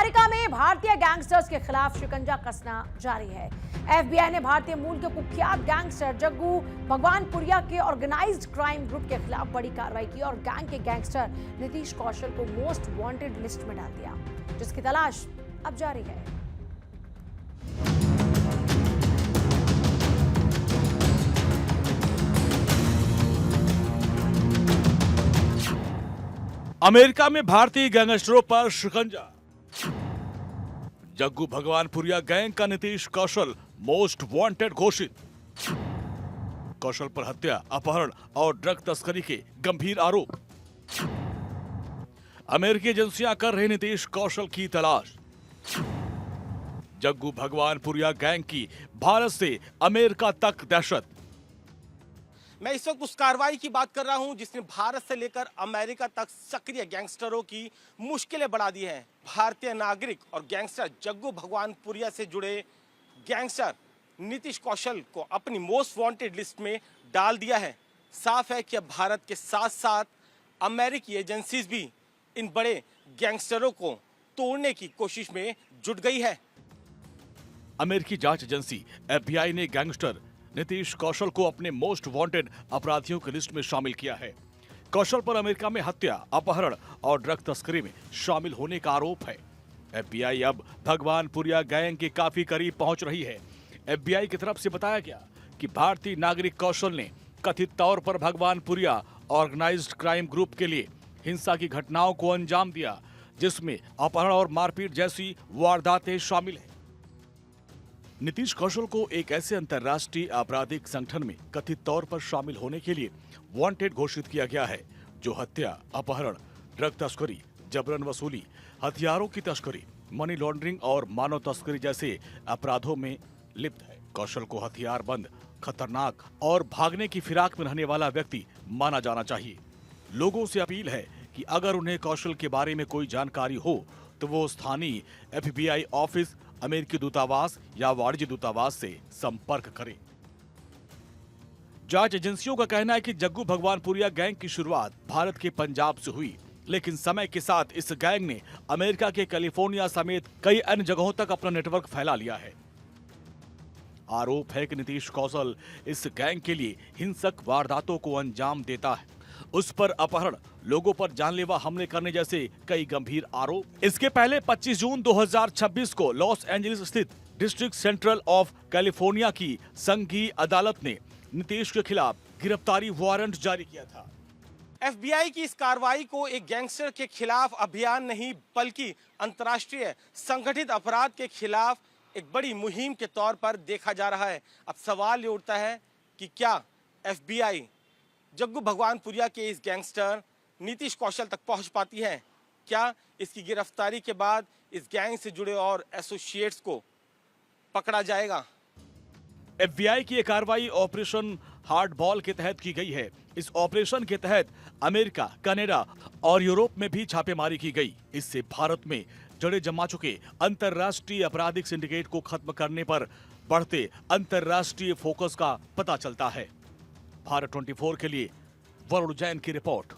America में भारतीय gangsters के खिलाफ शिकंजा कसना जारी है। एफबीआई ने भारतीय मूल के कुख्यात गैंगस्टर जग्गू भगवानपुरिया के ऑर्गेनाइज्ड क्राइम ग्रुप के खिलाफ बड़ी कार्रवाई की और गैंग के गैंगस्टर नीतीश कौशल को मोस्ट वांटेड लिस्ट में डाल दिया, जिसकी तलाश अब जारी है। अमेरिका में भारतीय गैंगस्टरों पर शिकंजा। जग्गू भगवानपुरिया गैंग का नीतीश कौशल मोस्ट वांटेड घोषित। कौशल पर हत्या, अपहरण और ड्रग तस्करी के गंभीर आरोप। अमेरिकी एजेंसियां कर रही नीतीश कौशल की तलाश। जग्गू भगवानपुरिया गैंग की भारत से अमेरिका तक दहशत। मैं इस वक्त उस कार्रवाई की बात कर रहा हूं जिसने भारत से लेकर अमेरिका तक सक्रिय गैंगस्टरों की मुश्किलें बढ़ा दी हैं। भारतीय नागरिक और गैंगस्टर जग्गू भगवानपुरिया से जुड़े गैंगस्टर नीतीश कौशल को अपनी मोस्ट वांटेड लिस्ट में डाल दिया है। साफ है कि अब भारत के साथ साथ अमेरिकी एजेंसीज भी इन बड़े गैंगस्टरों को तोड़ने की कोशिश में जुट गई है। अमेरिकी जांच एजेंसी एफबीआई ने गैंगस्टर नीतीश कौशल को अपने मोस्ट वांटेड अपराधियों की लिस्ट में शामिल किया है। कौशल पर अमेरिका में हत्या, अपहरण और ड्रग तस्करी में शामिल होने का आरोप है। एफबीआई अब भगवानपुरिया गैंग के काफी करीब पहुंच रही है। एफबीआई की तरफ से बताया गया कि भारतीय नागरिक कौशल ने कथित तौर पर भगवानपुरिया ऑर्गेनाइज्ड क्राइम ग्रुप के लिए हिंसा की घटनाओं को अंजाम दिया, जिसमें अपहरण और मारपीट जैसी वारदातें शामिल हैं। नीतीश कौशल को एक ऐसे अंतर्राष्ट्रीय आपराधिक संगठन में कथित तौर पर शामिल होने के लिए वांटेड घोषित किया गया है, जो हत्या, अपहरण, ड्रग तस्करी, जबरन वसूली, हथियारों की तस्करी, मनी लॉन्ड्रिंग और मानव तस्करी जैसे अपराधों में लिप्त है। कौशल को हथियारबंद, खतरनाक और भागने की फिराक में रहने वाला व्यक्ति माना जाना चाहिए। लोगों से अपील है कि अगर उन्हें कौशल के बारे में कोई जानकारी हो तो वो स्थानीय एफबीआई ऑफिस, अमेरिकी दूतावास या वाणिज्य दूतावास से संपर्क करें। जांच एजेंसियों का कहना है कि जग्गू भगवानपुरिया गैंग की शुरुआत भारत के पंजाब से हुई, लेकिन समय के साथ इस गैंग ने अमेरिका के कैलिफोर्निया समेत कई अन्य जगहों तक अपना नेटवर्क फैला लिया है। आरोप है कि नीतीश कौशल इस गैंग के लिए हिंसक वारदातों को अंजाम देता है। उस पर अपहरण, लोगों पर जानलेवा हमले करने जैसे कई गंभीर आरोप। इसके पहले 25 जून 2026 को लॉस एंजलिस स्थित डिस्ट्रिक्ट सेंट्रल ऑफ कैलिफोर्निया की संघीय अदालत ने नीतीश के खिलाफ गिरफ्तारी वारंट जारी किया था। एफबीआई की इस कार्रवाई को एक गैंगस्टर के खिलाफ अभियान नहीं, बल्कि अंतर्राष्ट्रीय संगठित अपराध के खिलाफ एक बड़ी मुहिम के तौर पर देखा जा रहा है। अब सवाल ये उठता है कि क्या एफबीआई जग्गू भगवानपुरिया के इस गैंगस्टर नीतीश कौशल तक पहुंच पाती है? क्या इसकी गिरफ्तारी के बाद इस गैंग से जुड़े और एसोसिएट्स को पकड़ा जाएगा? एफबीआई की यह कार्रवाई ऑपरेशन हार्ड बॉल के तहत की गई है। इस ऑपरेशन के तहत अमेरिका, कनाडा और यूरोप में भी छापेमारी की गई। इससे भारत में जड़े जमा चुके अंतर्राष्ट्रीय आपराधिक सिंडिकेट को खत्म करने पर बढ़ते अंतर्राष्ट्रीय फोकस का पता चलता है। भारत 24 के लिए वरुण जैन की रिपोर्ट।